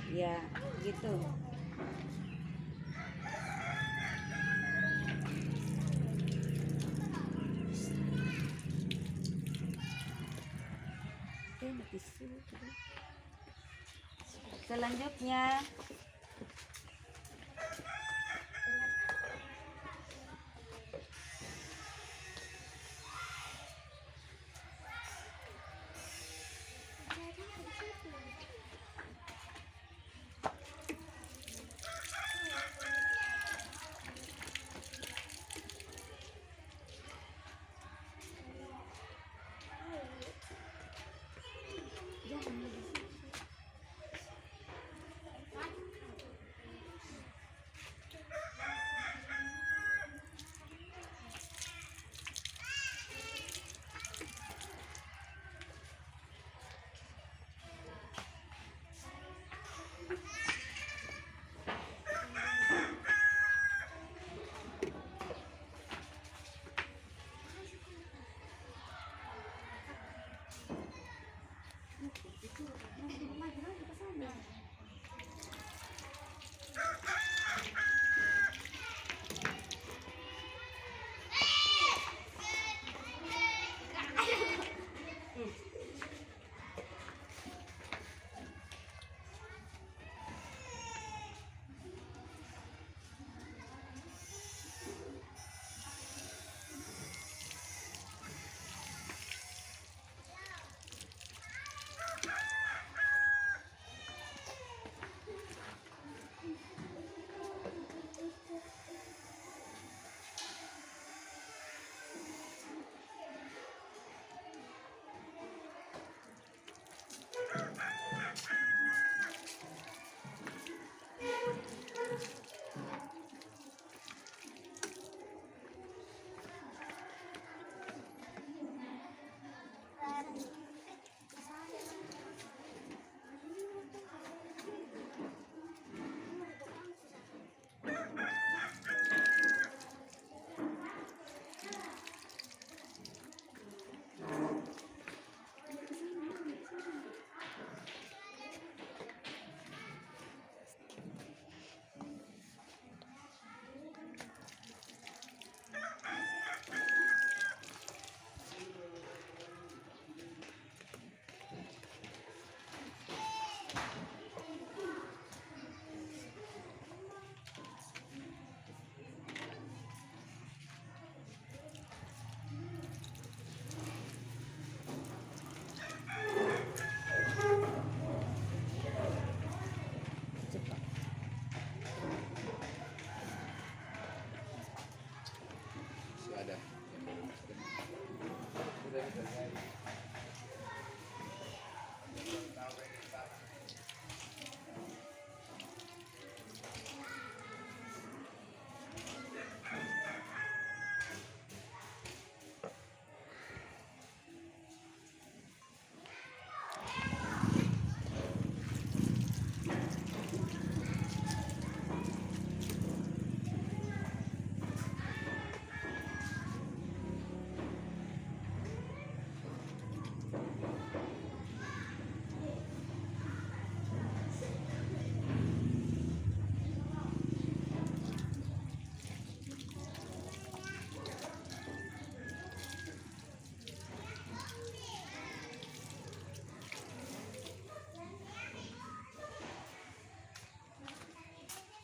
Ya, gitu. Selanjutnya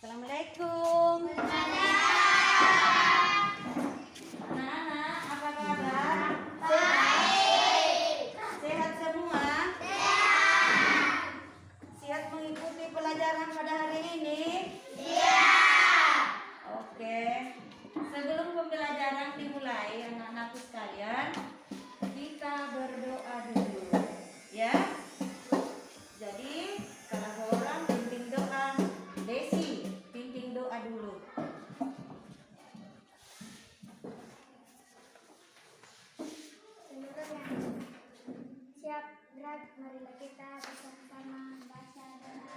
Assalamualaikum. Anak-anak, apa kabar? Baik. Sehat semua? Sehat. Siap mengikuti pelajaran pada hari ini? Iya. Oke. Sebelum pembelajaran dimulai, anak-anakku sekalian, kita berdoa dulu, ya. Jadi kalau orang pimpin doa, Desi pimpin doa dulu. Siap, berat, marilah kita bersama-sama baca doa.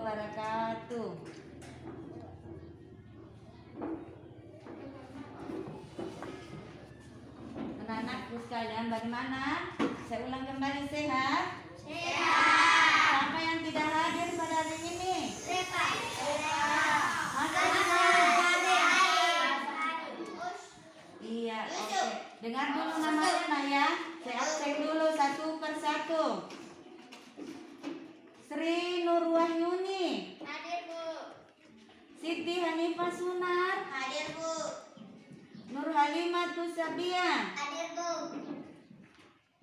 wabarakatuh. Anak-anakku sekalian, bagaimana? Saya ulang kembali, sehat? Sehat. Siapa yang tidak hadir pada hari ini? Sehat. Iya, oke. Dengar dulu namanya, Nak ya. Saya absen dulu satu persatu. Sri Nur Wahyuni. Hadir, Bu. Siti Hanifah Sunar. Hadir, Bu. Nur Halimatus Sabia. Hadir, Bu.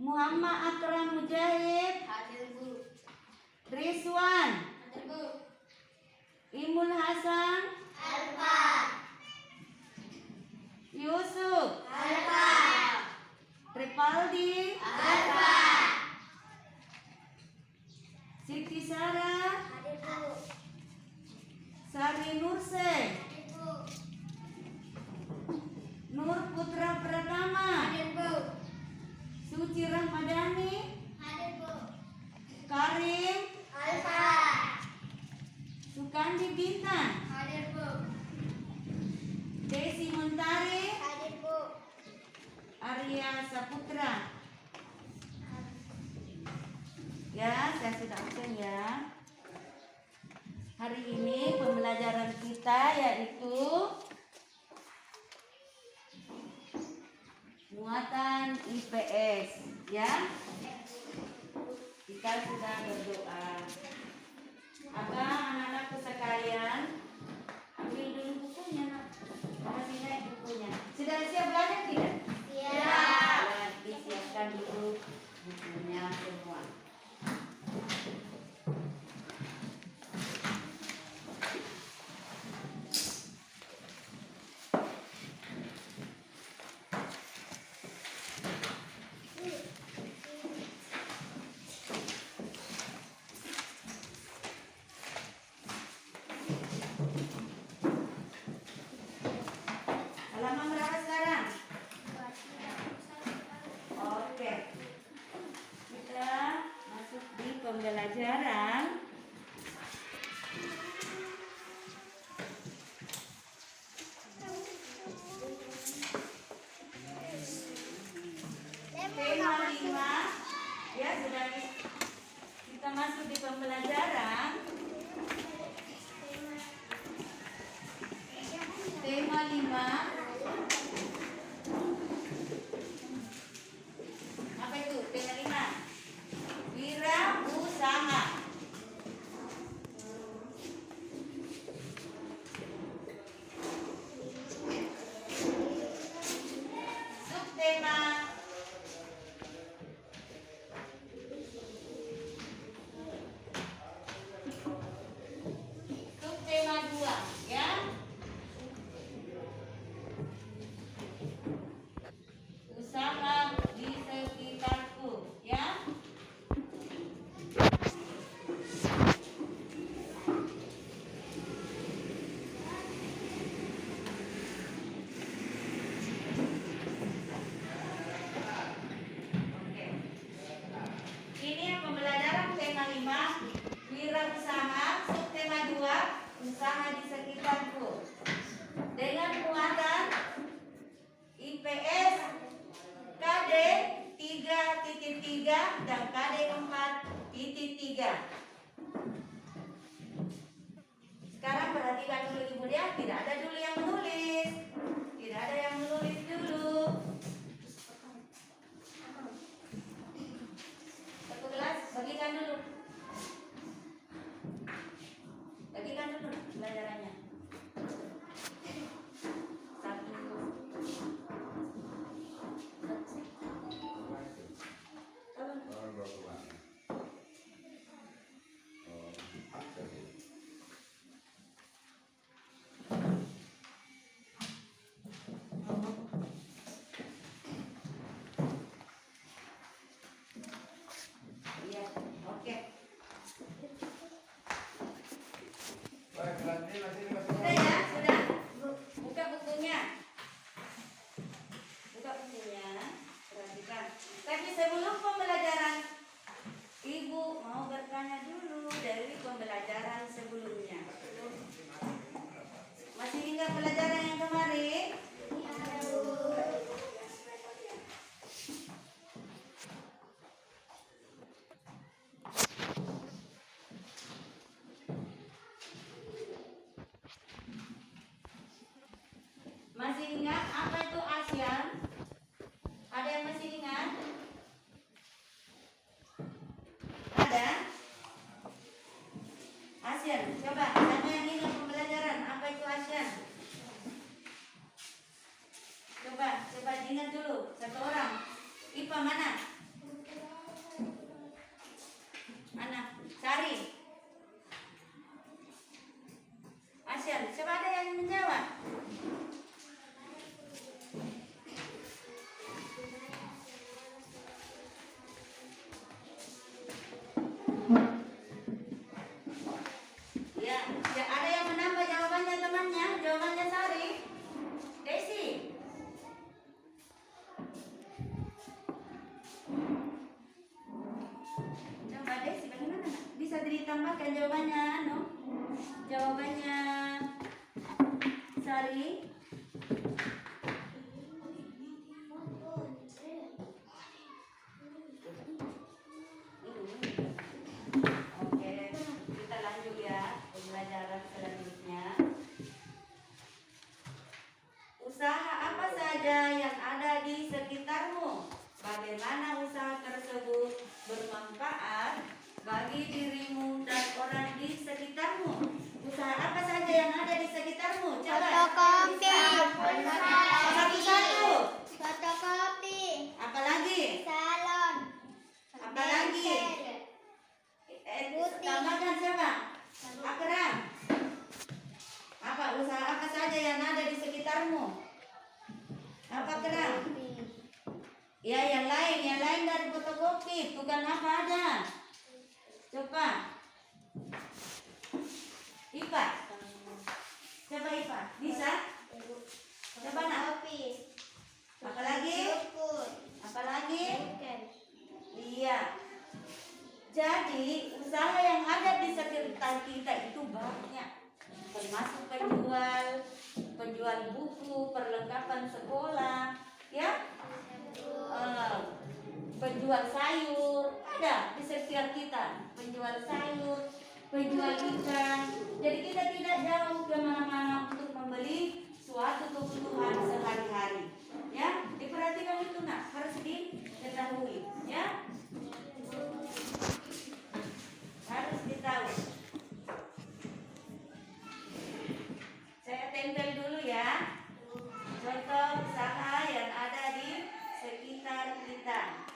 Muhammad Akram Mujahid. Hadir, Bu. Rizwan. Hadir, Bu. Imul Hasan. Alfa. Yusuf. Alfa. Tripaldi. Alfa. Siti Sarah. Hadir, Bu. Sari Nurse. Hadir, Bu. Nur Putra Pratama. Hadir, Bu. Suci Rahmadani. Hadir, Bu. Karim. Alfa. Sukandi Bintan. Hadir, Bu. Desi Muntari. Hadir, Bu. Arya Saputra. Ya, saya sudah absen ya. Hari ini pembelajaran kita yaitu muatan IPS, ya. Kita sudah berdoa. Apa anak-anakku sekalian, ambil dulu bukunya, Nak. Kasih naik bukunya. Sudah siap belajar tidak? Siap. Ya, disiapkan dulu bukunya semua. Halaman berapa sekarang? Oke. Kita masuk di pembelajaran tema 5. Ya, sudah kita masuk di pembelajaran tema 5. Apa itu tema 5? Wira usaha. Subtema subtema 2, ya. Usaha di sekitarku, ya. Oke. Ini yang pembelajaran tema 5, wirausaha, subtema 2, usaha di sekitarku. Dengan muatan IPS KD 3.3 dan KD 4.3. Sekarang perhatikan dulu Ibu ya, tidak ada dulu yang menulis. Tidak ada yang menulis dulu. Satu kelas, bagikan dulu. Bagikan dulu pelajarannya. Satu. Ingat apa itu ASEAN? Ada yang masih ingat? Ada? ASEAN. Coba siapa yang ingat pembelajaran apa itu ASEAN? Coba diingat dulu satu orang. Ipa mana? Mana? Sari. ASEAN. Coba ada yang menjawab? Ya, ada yang menambah jawabannya temannya. Jawabannya Sari. Desi. Coba Desi, bagaimana? Bisa ditambahkan jawabannya, no? Jawabannya Sari. Oke, kita lanjut ya pembelajaran selanjutnya. Usaha apa saja yang ada di sekitarmu? Bagaimana usaha tersebut bermanfaat bagi dirimu dan orang di sekitarmu? Usaha apa saja yang ada di sekitarmu? Coba. Fotokopi. Satu-satu. Fotokopi. Apalagi? Salon. Apalagi? Tambahkan siapa? Akram. Apa usaha apa saja yang ada di sekitarmu? Apa Akram? Ya, yang lain dari fotokopi. Bukan apa ada? Coba. Ipa. Coba Ipa. Bisa? Coba nak. Apalagi? Apalagi? Iya. Jadi usaha yang ada di sekitar kita itu banyak, termasuk penjual buku, perlengkapan sekolah, ya, penjual sayur ada di sekitar kita, penjual sayur, penjual ikan. Jadi kita tidak jauh kemana-mana untuk membeli suatu kebutuhan sehari-hari, ya. Diperhatikan itu nak, harus diketahui, ya. Harus ditahu. Saya tempel dulu ya. Contoh usaha yang ada di sekitar kita.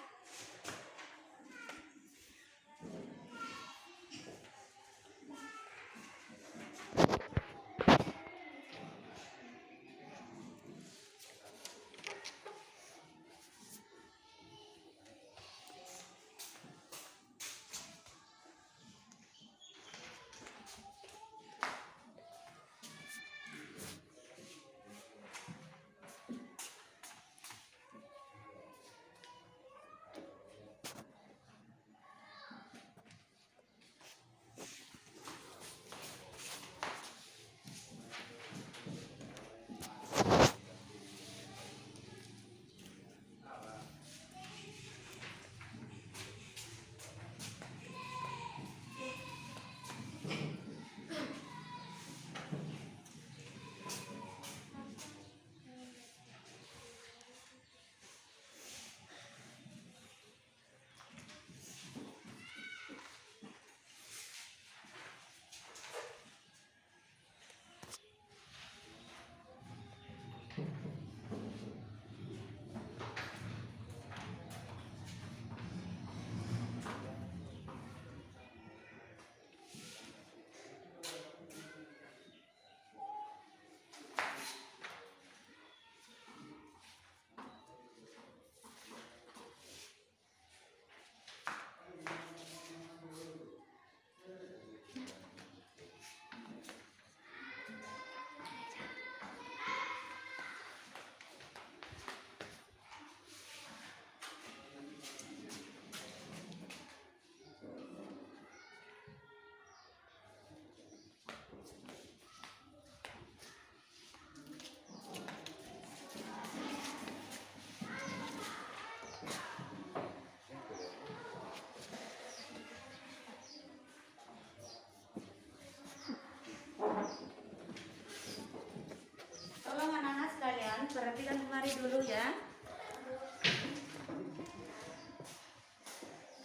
kemari dulu ya.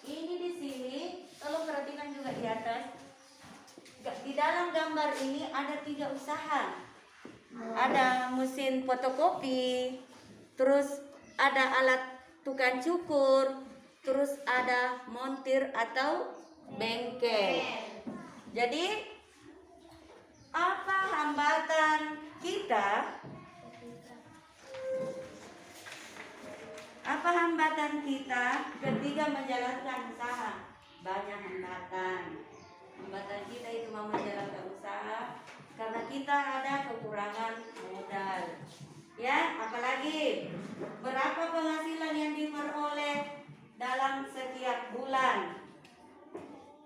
Ini di sini, tolong perhatikan juga di atas. Di dalam gambar ini ada 3 usaha. Ada mesin fotokopi, terus ada alat tukang cukur, terus ada montir atau bengkel. Jadi apa hambatan kita? Apa hambatan kita ketika menjalankan usaha? Banyak hambatan. Hambatan kita itu mau menjalankan usaha karena kita ada kekurangan modal. Ya, apalagi berapa penghasilan yang diperoleh dalam setiap bulan?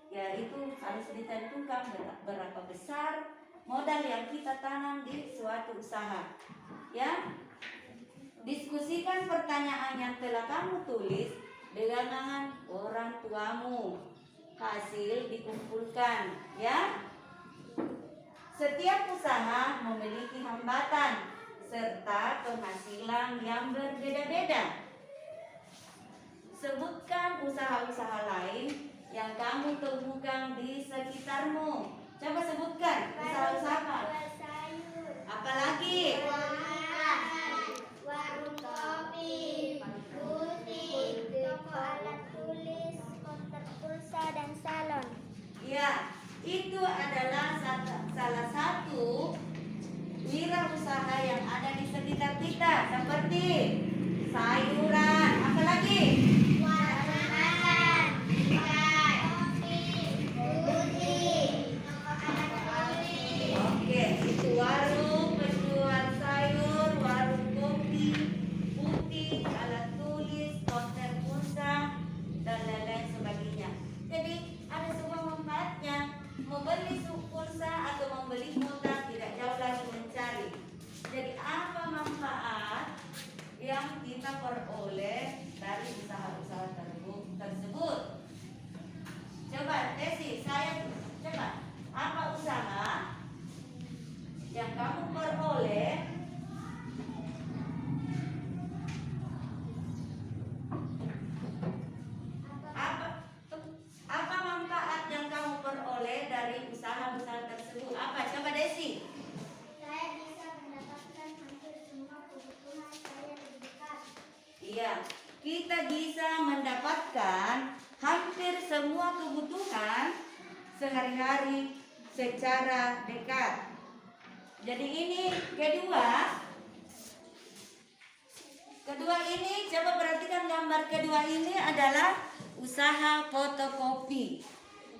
Ya, itu harus ditentukan berapa besar modal yang kita tanam di suatu usaha. Ya, diskusikan pertanyaan yang telah kamu tulis dengan orang tuamu. Hasil dikumpulkan, ya. Setiap usaha memiliki hambatan serta penghasilan yang berbeda-beda. Sebutkan usaha-usaha lain yang kamu temukan di sekitarmu. Coba sebutkan usaha-usaha apa? Apalagi? Warung kopi, butik, toko alat tulis, konter pulsa dan salon. Ya, itu adalah salah satu wirausaha yang ada di sekitar kita, seperti sayuran, apalagi? Warung makan, kopi, butik, toko alat tulis. Oke, itu warung penjual sayur, warung kopi, butik, alat tulis, konter pulsa, dan lain-lain sebagainya. Jadi ada sebuah manfaatnya. Membeli pulsa atau membeli mudah tidak jauh lagi mencari. Jadi apa manfaat yang kita peroleh dari usaha-usaha tersebut? Coba Desi, saya coba apa usaha yang kamu peroleh apa manfaat yang kamu peroleh dari usaha-usaha tersebut? Apa? Coba Desi. Saya bisa mendapatkan hampir semua kebutuhan saya lebih dekat. Iya, kita bisa mendapatkan hampir semua kebutuhan sehari-hari secara dekat. Jadi ini kedua ini, coba perhatikan gambar kedua ini adalah usaha fotokopi.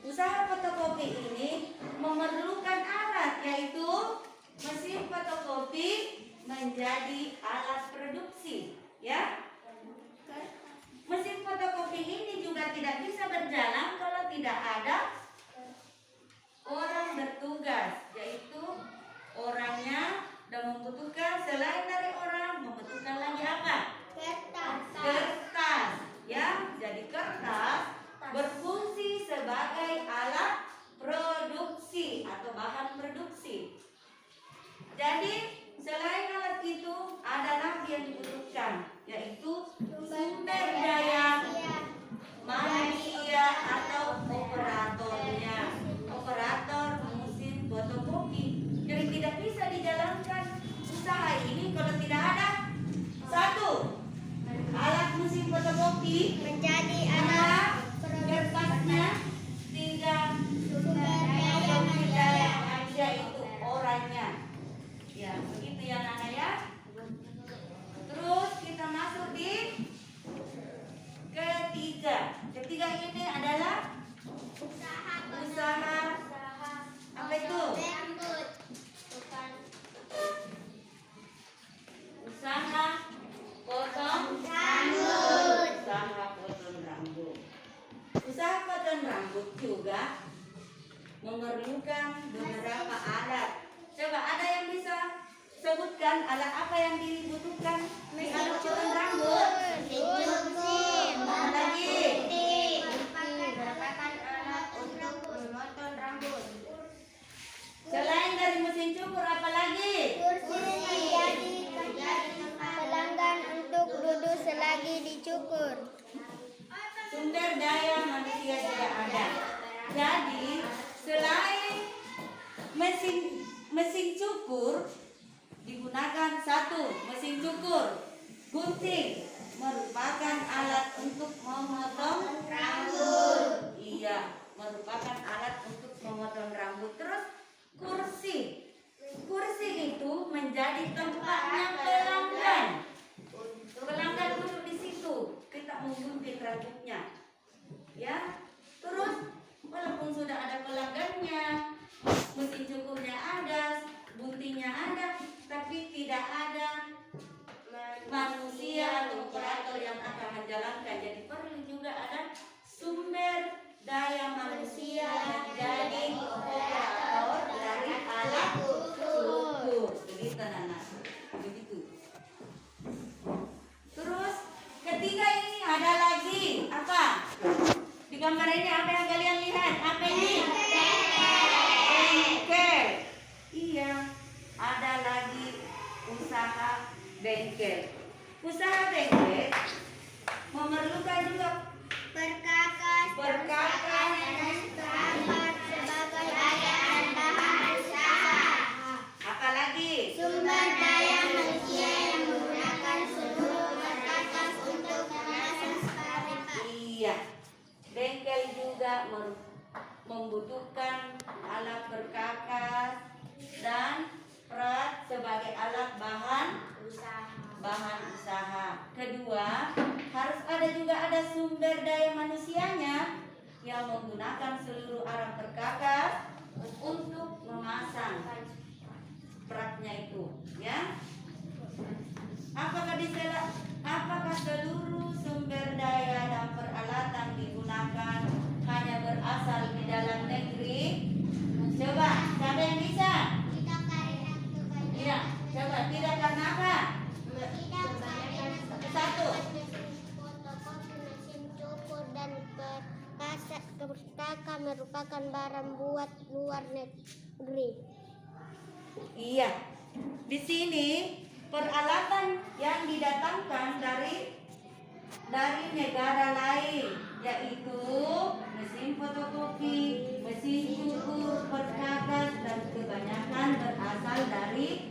Usaha fotokopi ini memerlukan alat, yaitu mesin fotokopi menjadi alat produksi, ya. Mesin fotokopi ini juga tidak bisa berjalan kalau tidak ada orang bertugas, yaitu orangnya, dan membutuhkan selain dari orang membutuhkan lagi apa? Kertas, ya. Jadi kertas berfungsi sebagai alat produksi atau bahan produksi. Jadi selain alat itu ada lagi yang dibutuhkan, yaitu sumber daya manusia atau operatornya, operator mesin fotokopi. Jadi tidak bisa dijalankan usaha ini kalau tidak ada satu, alat mesin fotokopi Menjadi alat kertasnya, tiga, sumber daya manusia itu orangnya. Ya, begitu ya Nana ya. Terus kita masuk di ketiga ini adalah usaha apa itu? Usaha potong rambut. Usaha potong rambut. Usaha potong rambut juga memerlukan beberapa alat. Coba ada yang bisa sebutkan alat apa yang dibutuhkan di alat potong rambut? Apa lagi? Selain dari mesin cukur apa lagi? Kursi menjadi tempat pelanggan daya manusia juga ada. Jadi selain mesin cukur digunakan satu mesin cukur, gunting merupakan alat untuk memotong rambut. Iya, merupakan alat untuk memotong rambut. Terus kursi itu menjadi tempatnya pelanggan. Pelanggan duduk di situ, kita menggunting rambutnya. Ya, terus walaupun sudah ada pelanggannya, mesin cukurnya ada, guntingnya ada, tapi tidak ada manusia atau operator yang akan menjalankan. Jadi perlu juga ada sumber daya manusia yang jadi operator dari alat cukur. Begitu Nana. Begitu. Terus ketiga ini ada lagi apa? Di gambar ini apa yang kalian lihat? Apa ini? Bengkel. Iya, ada lagi usaha bengkel. Usaha bengkel memerlukan juga Perkakas dan perangkat sebagai bahan usaha. apalagi Sumber daya manusia yang menggunakan seluruh perkakas untuk memasang sepatu. iya, bengkel juga membutuhkan alat perkakas dan perat sebagai alat bahan usaha. Kedua, harus ada sumber daya manusianya yang menggunakan seluruh alat perkakas untuk memasang peratnya itu, ya. Apakah seluruh sumber daya dan peralatan digunakan hanya berasal di dalam negeri? Coba, siapa yang bisa? Tidak karena kebanyakan. Iya, coba tidak karena apa? Tidak karena Satu. mesin fotokopi, mesin cukur dan perkakas merupakan barang buat luar negeri. Iya. Di sini peralatan yang didatangkan dari negara lain, yaitu mesin fotokopi, mesin cukur, perkakas, dan kebanyakan berasal dari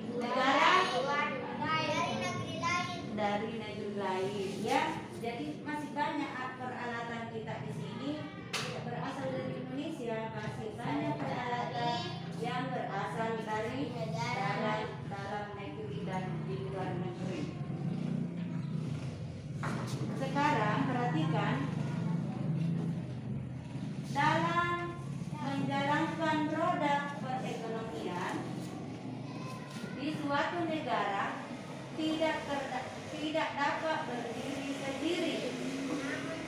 dari negeri lain, ya. Jadi masih banyak peralatan kita di sini tidak berasal dari Indonesia, masih banyak peralatan yang berasal dari dalam negeri dan di luar negeri. Sekarang perhatikan, dalam menjalankan roda perekonomian di suatu negara tidak dapat berdiri sendiri,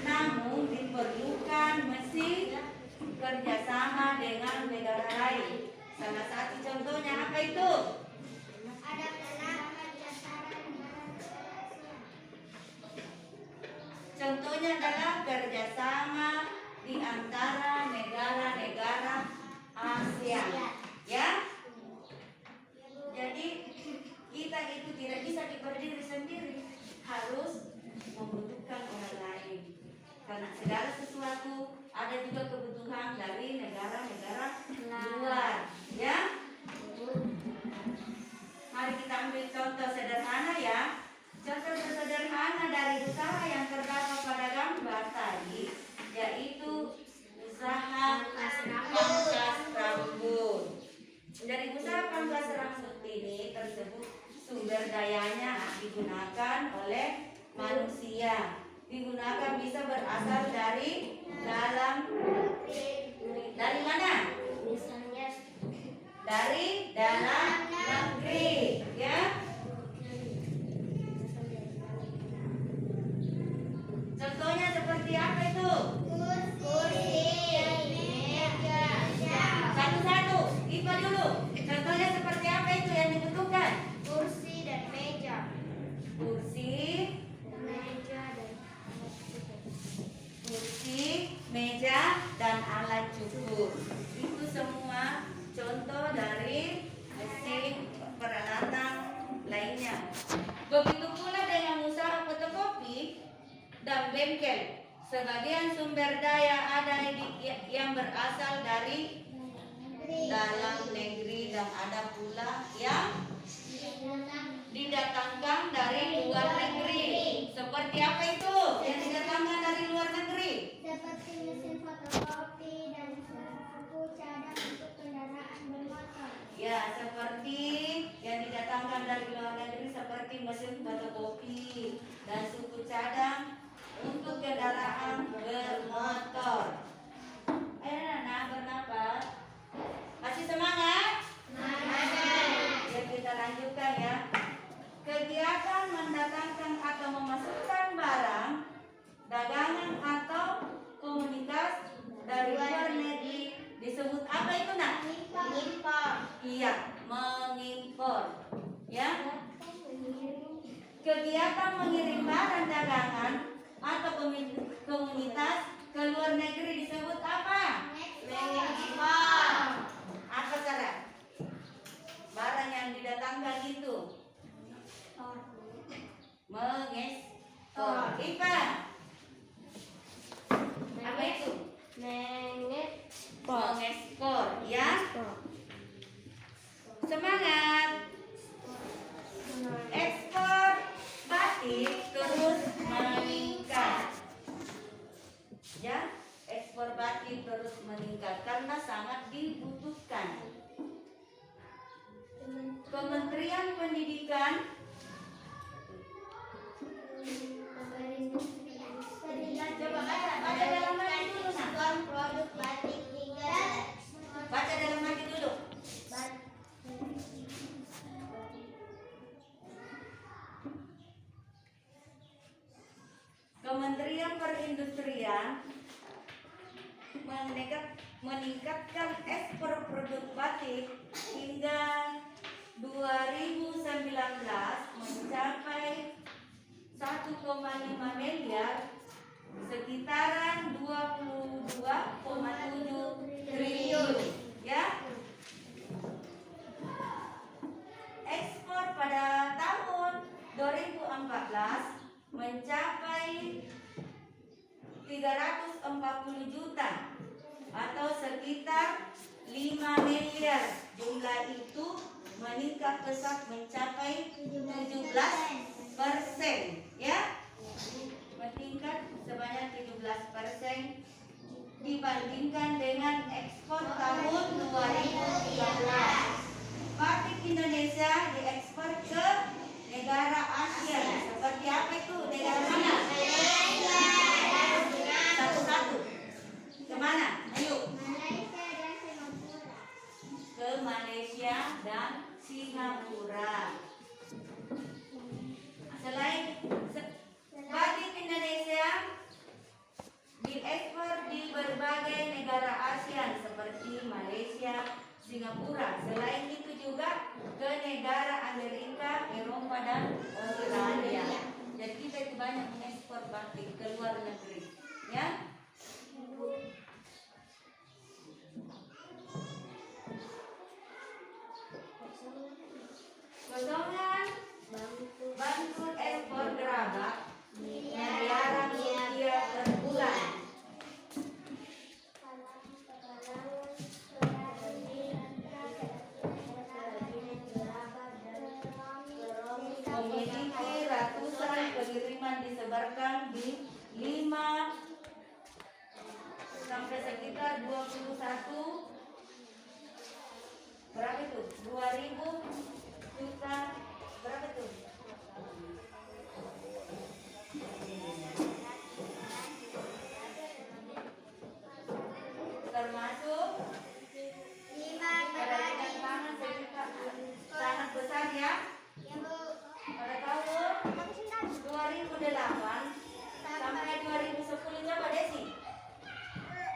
namun diperlukan mesin kerjasama dengan negara lain. Salah satu contohnya apa itu? Ada kerjasama. Contohnya adalah kerjasama di antara negara-negara ASEAN, ya. Jadi kita itu tidak bisa berdiri sendiri, harus membutuhkan orang lain. Karena segala sesuatu ada juga kebutuhan dari negara-negara luar, ya. Mari kita ambil contoh sederhana, ya. Contoh sederhana dari usaha yang terdapat pada gambar tadi, yaitu usaha pangkas rambut. Dari usaha pangkas rambut ini tersebut sumber dayanya digunakan oleh manusia. Digunakan bisa berasal dari mana? Misalnya Dari dalam negeri, ya. Contohnya seperti apa itu? kursi, meja, Satu-satu, IPA dulu. Contohnya seperti apa itu yang dibutuhkan? kursi dan meja. Kursi, meja, dan alat cukur. Itu semua contoh dari mesin peralatan lainnya. Begitu pula dengan usaha fotokopi dan bengkel. Sebagian sumber daya ada yang berasal dari dalam negeri dan ada pula yang didatangkan dari luar negeri. Seperti apa itu yang didatangkan dari luar negeri? Seperti mesin fotokopi dan suku cadang untuk kendaraan bermotor. Ya, seperti yang didatangkan dari luar negeri seperti mesin fotokopi dan suku cadang untuk kendaraan bermotor. Ayo Nana, bernapas. Masih semangat? Ya, kita lanjutkan ya. Kegiatan mendatangkan atau memasukkan barang, dagangan atau komunitas dari luar negeri disebut apa itu nak? Mengimpor. Iya, mengimpor. Ya. Kegiatan mengirim barang dagangan atau komunitas ke luar negeri disebut apa? Mengimpor. Apa cara? Barang yang didatangkan itu mengekspor. Ipa. Apa itu? Mengekspor, ya. Semangat. Ekspor batik terus meningkat. Ya, ekspor batik terus meningkat karena sangat dibutuhkan. Kementerian Pendidikan coba baca dalam hati dulu nak. Produk batik hingga Baca dalam hati dulu. Kementerian Perindustrian meningkatkan ekspor produk batik hingga 2019 mencapai 1,5 miliar, sekitaran 22,7 triliun, ya. Ekspor pada tahun 2014 mencapai 340 juta atau sekitar 5 miliar. Jumlah itu meningkat pesat mencapai 17%, ya. Meningkat sebanyak 17% dibandingkan dengan ekspor tahun 2013. Batik Indonesia diekspor ke negara Asia. Seperti apa itu? Negara mana? Satu-satu. Kemana? Ayo. Ke Malaysia dan Singapura. Selain batik Indonesia diekspor di berbagai negara ASEAN seperti Malaysia, Singapura. Selain itu juga ke negara Amerika, Eropa dan Australia. Jadi kita itu banyak mengekspor batik ke luar negeri, ya. Kosongan bantu ekspor gerabak miliaran rupiah per bulan. Memiliki ratusan pengiriman disebarkan di 5 sampai sekitar 21 berapa itu? 2000 juta berapa itu? Termasuk perdagangan pangan sekitar sangat besar, ya. Pada tahun 2008 sampai 2010 coba Desi.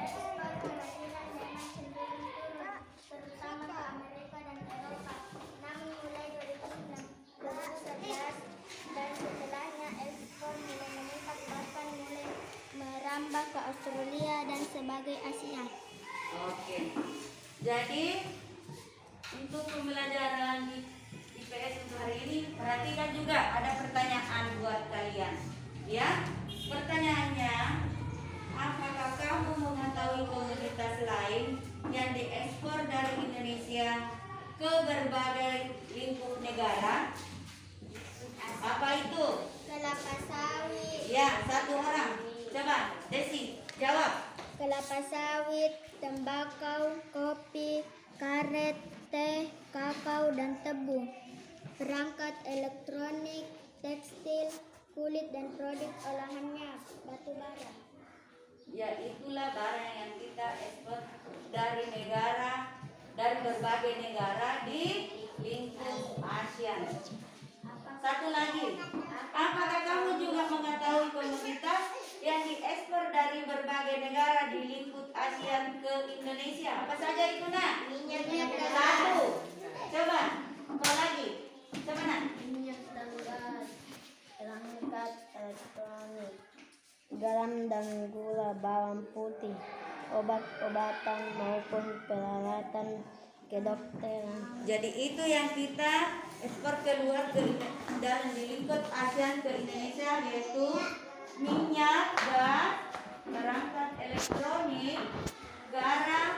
Ekspor penghasilan memang cenderung turun, terutama ke Amerika dan Eropa. Namun mulai 2011 dan setelahnya ekspor mulai meningkat, bahkan mulai merambah ke Australia dan sebagai Asia. Oke. Jadi untuk pembelajaran di IPS untuk hari ini, perhatikan juga ada pertanyaan buat kalian. Ya, pertanyaannya, Apakah kamu mengetahui komoditas lain yang diekspor dari Indonesia ke berbagai lingkup negara? Apa itu? Kelapa sawit. Ya, satu orang. Coba, Desi, jawab. Kelapa sawit, tembakau, kopi, karet, teh, kakao, dan tebu. Perangkat elektronik, tekstil, kulit, dan produk olahannya, batu bara. Ya, itulah barang yang kita ekspor dari berbagai negara di lingkup ASEAN. Satu lagi, apakah kamu juga mengetahui komoditas yang diekspor dari berbagai negara di lingkup ASEAN ke Indonesia? Apa saja itu, Nak? Minyak Satu. Coba, apa lagi? Coba, Nak. minyak dan gas, perangkat elektronik, garam dan gula, bawang putih, obat-obatan maupun peralatan kedokteran. Jadi itu yang kita ekspor keluar dan di lingkup ASEAN ke Indonesia, yaitu minyak, gas, perangkat elektronik, garam,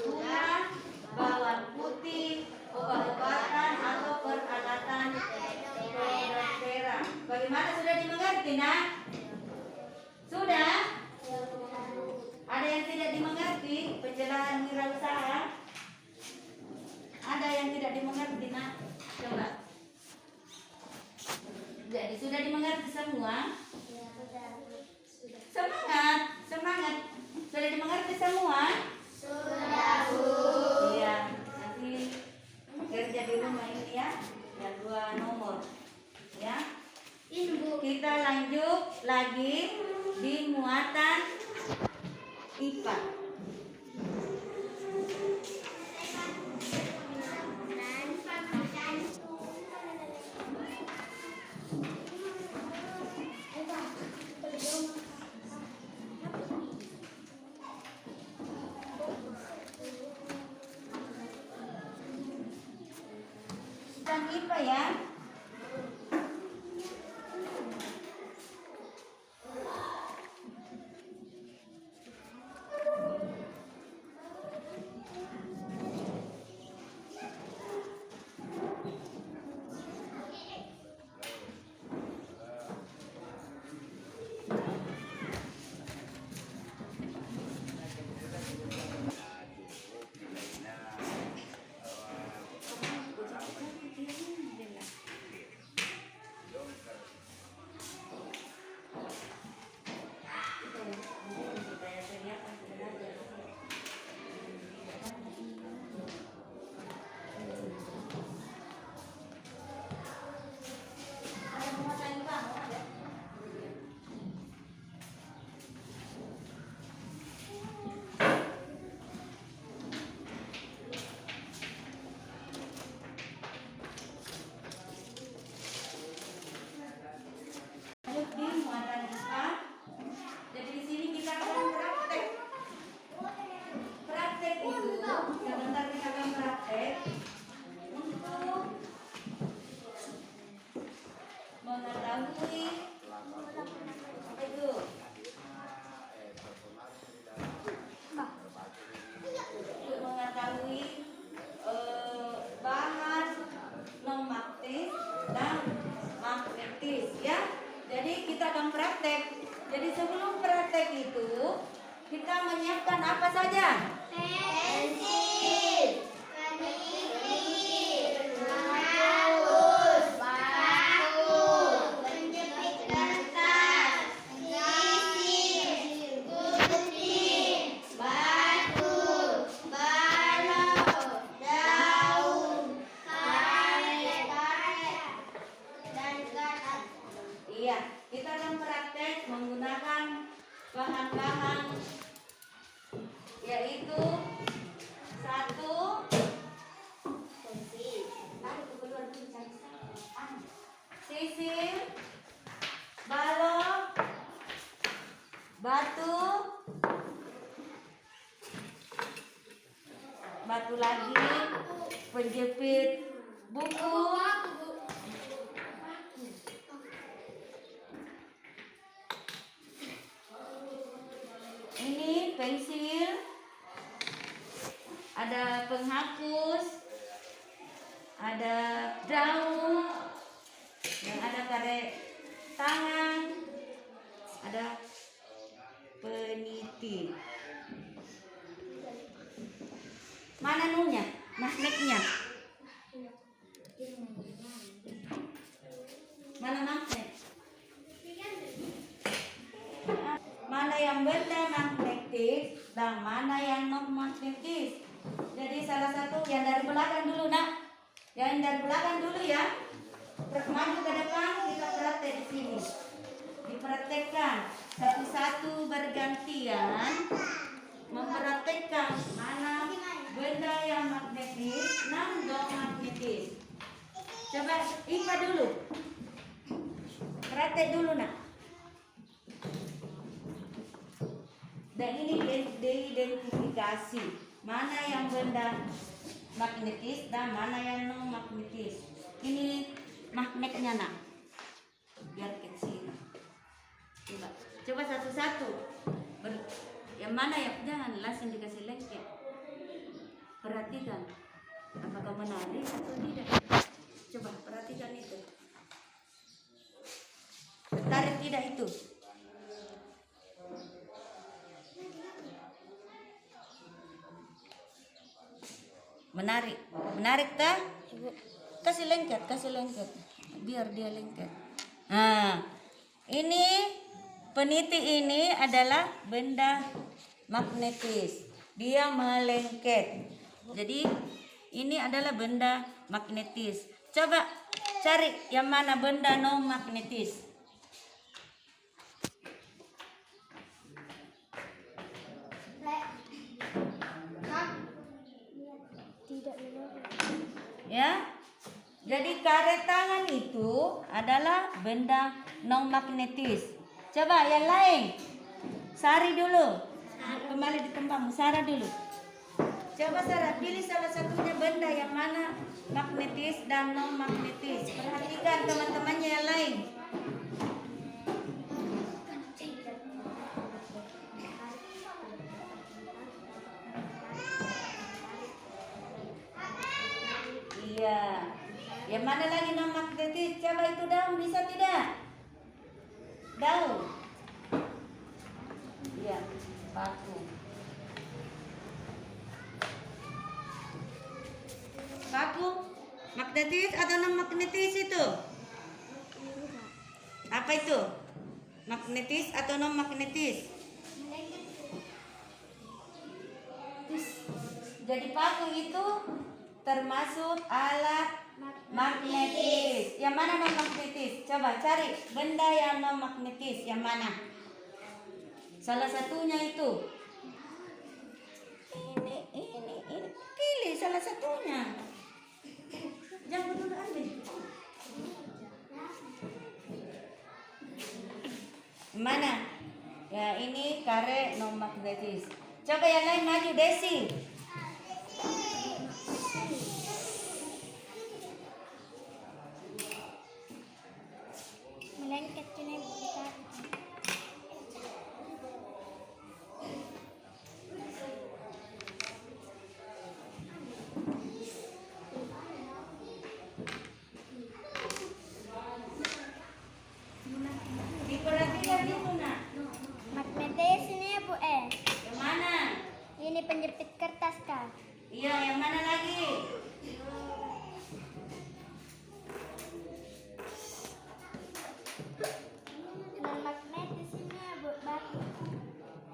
gula, bawang putih, obat-obatan atau peralatan kedokteran. Bagaimana, sudah dimengerti, Nak? Sudah? Ada yang tidak dimengerti penjelasan wirausaha? Ada yang tidak dimengerti, Nak? Coba. Jadi sudah dimengerti semua? Semangat, semangat. Sudah dimengerti semua? Sudah, Bu. Iya. Nanti kerja di rumah ini ya. Yang 2 nomor. Ya. Ini, Bu. Kita lanjut lagi di muatan IPA. Tentang IPA ya. Di muatan IPA. Jadi di sini kita akan praktek. Praktek itu sebentar kita akan praktek untuk mengetahui apa itu. Untuk mengetahui bahan non magnetis dan magnetis ya. Jadi kita akan praktek. Jadi sebelum praktek itu kita menyiapkan apa saja? Pensil, peniti, penghapus, paku, penjepit kertas, pensil, gunting, batu, balok, daun, karet, dan garam. Iya, kita akan praktek menggunakan bahan-bahan yaitu satu sisir, balok, batu lagi, penjepit buku, ada penghapus, ada daun, yang ada karet tangan, ada peniti. Mana nunya? Magnetnya? Mana magnet? Mana yang benda magnetis dan mana yang non magnetis? Jadi salah satu yang dari belakang dulu nak, yang dari belakang dulu ya. Maju ke depan, kita praktek di sini. Dipraktekkan satu-satu bergantian mempraktekkan mana benda yang magnetis dan non magnetis. Coba IPA dulu. Praktek dulu nak. Dan ini diidentifikasi mana yang benda magnetis dan mana yang non magnetis. Ini magnetnya nak, biar kecil. Coba satu-satu. Yang mana ya, jangan langsung dikasih lengket. Perhatikan apakah menarik atau tidak. Coba perhatikan itu. Tertarik tidak itu? Menarik, menarik tak? Kasih lengket, biar dia lengket. Nah, ini peniti ini adalah benda magnetis. Dia melengket. Jadi ini adalah benda magnetis. Coba cari yang mana benda non magnetis. Ya, jadi karet tangan itu adalah benda non magnetis. Coba yang lain, Sari dulu, kembali di tempatmu, Sarah dulu. Coba Sarah pilih salah satunya benda yang mana magnetis dan non magnetis. Perhatikan teman-temannya yang lain. Iya. Yang mana lagi non magnetis? Coba itu daun, bisa tidak? Daun. Iya, batu. Batu magnetis atau non magnetis itu? Apa itu? Magnetis atau non magnetis? Jadi paku itu termasuk alat magnetis. Yang mana non magnetis? Coba cari benda yang non magnetis. Yang mana? Salah satunya itu. Ini. Pilih salah satunya. Jangan dulu ambil. Mana? Ya ini karet non magnetis. Coba yang lain maju, Desi. Melengket sini bisa. Diperhatikan itu nak. Magnetis ini Bu Yang mana? Ini penjepit kertas kah? Iya, yang mana lagi? Non magnetis ini Bu batu.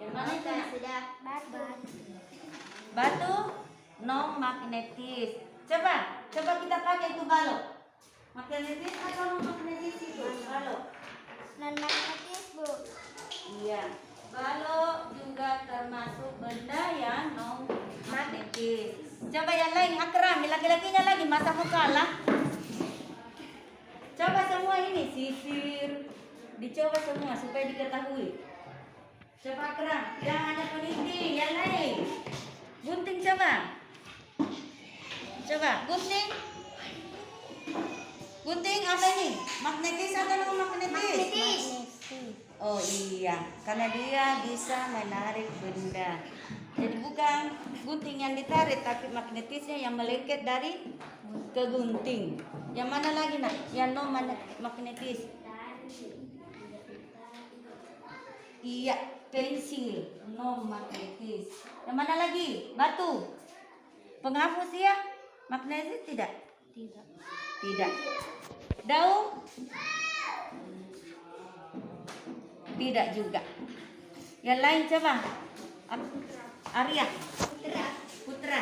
Yang mana itu nak? Sudah batu. Batu non magnetis. Coba kita pakai itu balok. Magnetis atau non magnetis itu? Balok. Non magnetis Bu. Iya. Balok juga termasuk benda yang non magnetis. Coba yang lain, Akram, laki-lakinya lagi, masa mau kalah? Coba semua ini sisir, dicoba semua supaya diketahui. Coba Akram, yang ada peniti, yang lain. Gunting coba. Coba gunting. Gunting apa ini? Magnetis atau non magnetis? Magnetis. Oh iya, karena dia bisa menarik benda. Jadi bukan gunting yang ditarik, tapi magnetisnya yang melengket dari ke gunting. Yang mana lagi nak? Yang non magnetis. Iya, pensil non magnetis. Yang mana lagi? Batu. Penghapus ya? Magnetis tidak? Tidak. Tidak. Daun? Tidak juga. Yang lain coba. Arya. Putra.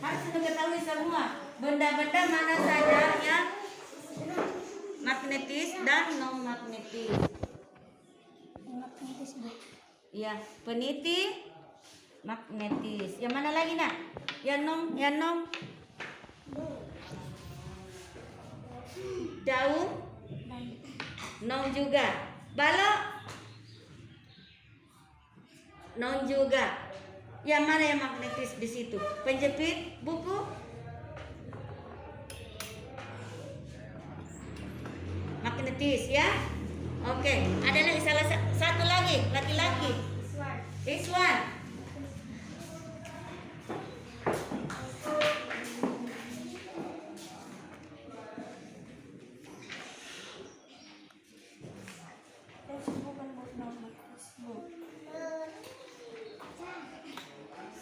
Harus mengetahui semua benda-benda mana saja yang magnetis dan non magnetis. Magnetis Bu. Ya, peniti magnetis. Yang mana lagi nak? Yang non daun non juga. Balok non juga. Yang mana yang magnetis di situ? Penjepit buku? Magnetis ya. Oke, ada lagi satu lagi laki-laki. Iswan.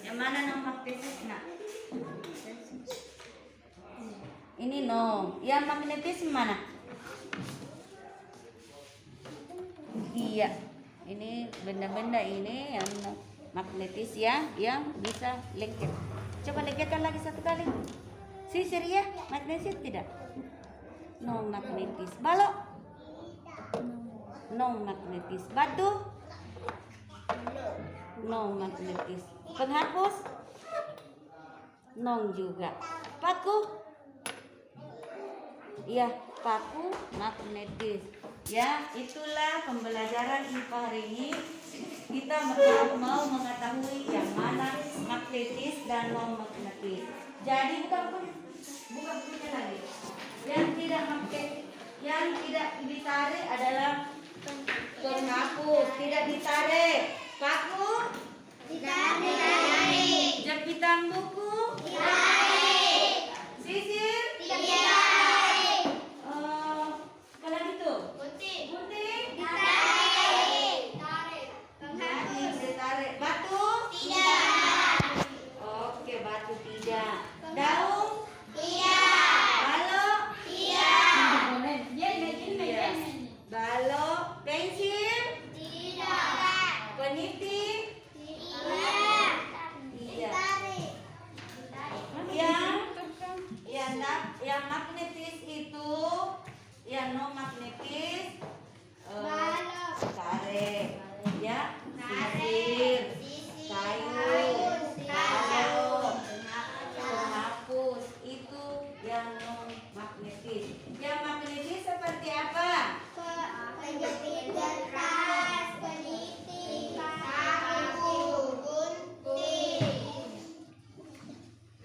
Yang mana non magnetis nak? Ini no. Yang magnetis mana? Iya. Ini benda-benda ini yang magnetis ya, yang bisa lengket. Coba lengketkan lagi satu kali. Sisir ya, magnetis tidak? No magnetis. Balok? No magnetis. Batu? No magnetis. Penghapus? Non juga. Paku? Ya, paku magnetis. Ya, itulah pembelajaran IPA hari ini. Kita mau mengetahui yang mana magnetis dan non magnetis. Jadi bukan punya lagi. Yang tidak magnetis, yang tidak ditarik adalah penghapus, tidak ditarik. Paku? Ditarik. Jepitan buku? Ditarik. Sisir? Ditarik. Apa lagi tuh? Gunting? Ditarik. Ditarik. Batu? Tidak. Oke, batu tidak. Daun? Tidak. Balok? Tidak. Yes. Balok? Pensil? Tidak. Peniti? Yang magnetis itu, yang non magnetis tarik ya, sisir, sayur, balok, penghapus, itu yang non magnetis. Yang magnetis seperti apa? Penjepit kertas, peniti, sapu, gunting.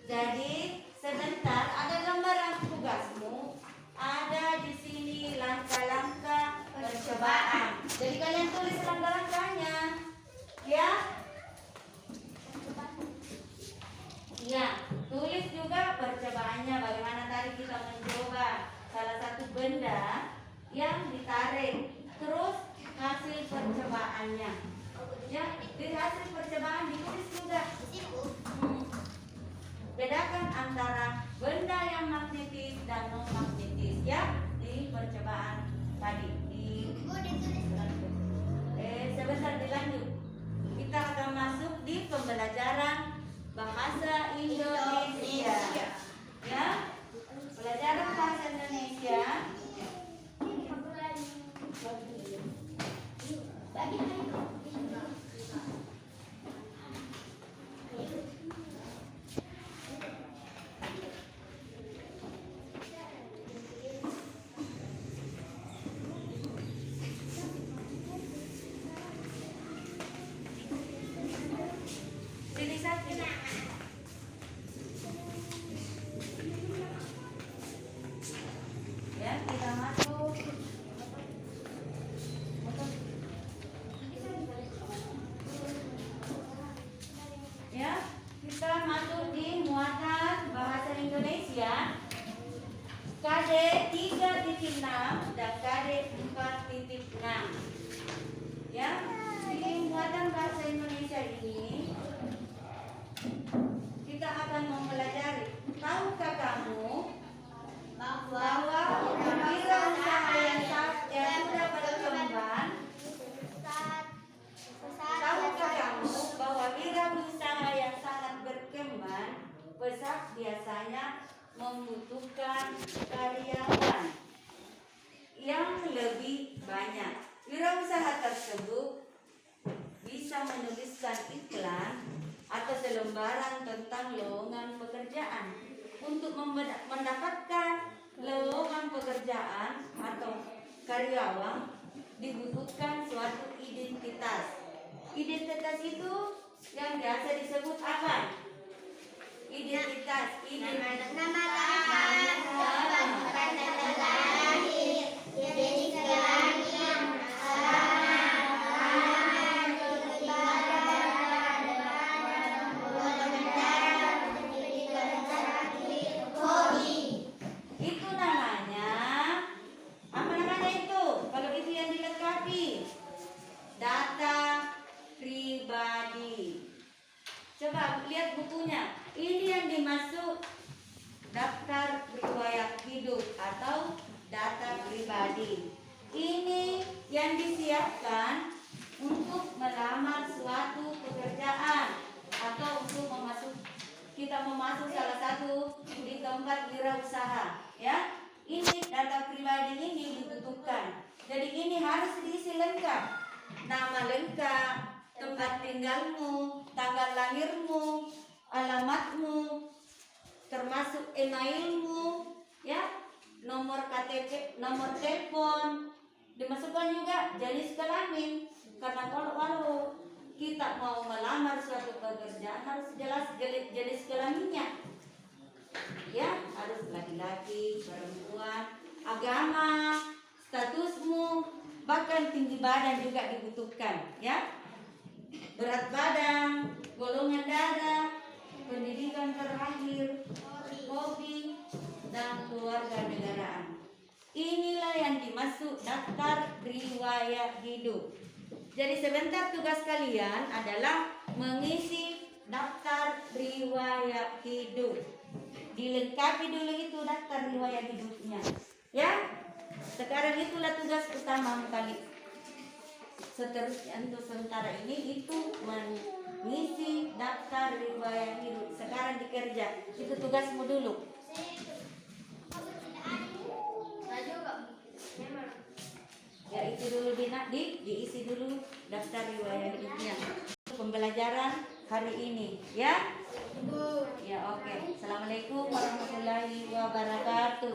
Jadi sebentar ada gambaran tugasmu. Ada di sini langkah-langkah percobaan. Jadi kalian tulis langkah-langkahnya, ya? Ya, tulis juga percobaannya. Bagaimana tadi kita mencoba salah satu benda yang ditarik, terus hasil percobaannya. Ya, di hasil percobaan ditulis juga. Bedakan antara benda yang magnetis dan non magnetis ya di percobaan tadi. Sebentar dilanjut. Kita akan masuk di pembelajaran bahasa Indonesia. Ya, pelajaran bahasa Indonesia. Sini satu. membutuhkan karyawan yang lebih banyak. Wirausaha tersebut bisa menuliskan iklan atau selembaran tentang lowongan pekerjaan. Untuk mendapatkan lowongan pekerjaan atau karyawan dibutuhkan suatu identitas. Identitas itu yang biasa disebut apa? Identitas. Nama lengkap, tanda lahir, identitas kelamin, alamat, tempat ibadah, golongan darah, hobi. Itu namanya apa namanya itu? Kalau itu yang dilengkapi, data pribadi. Coba lihat bukunya. Ini yang dimaksud daftar riwayat hidup atau data pribadi. Ini yang disiapkan untuk melamar suatu pekerjaan atau untuk kita memasuk salah satu di tempat wirausaha, ya. Ini data pribadi ini dibutuhkan. Jadi ini harus diisi lengkap. Nama lengkap, tempat tinggalmu, tanggal lahirmu, alamatmu, termasuk emailmu, ya, nomor KTP, nomor telepon, dimasukkan juga jenis kelamin. Karena kalau kita mau melamar suatu pekerjaan harus jelas jenis kelaminnya, ya, harus laki-laki, perempuan, agama, statusmu, bahkan tinggi badan juga dibutuhkan, ya, berat badan, golongan darah, pendidikan terakhir, hobi, dan keluarga negaraan. Inilah yang dimaksud daftar riwayat hidup. Jadi sebentar tugas kalian adalah mengisi daftar riwayat hidup. Dilengkapi dulu itu daftar riwayat hidupnya, ya. Sekarang itulah tugas utama kali. Seterusnya untuk sementara ini itu mengisi daftar riwayat hidup. Sekarang dikerja, itu tugasmu dulu. Ya, itu dulu diisi dulu daftar riwayat hidupnya. Pembelajaran hari ini, ya. Ya, oke. Assalamualaikum warahmatullahi wabarakatuh.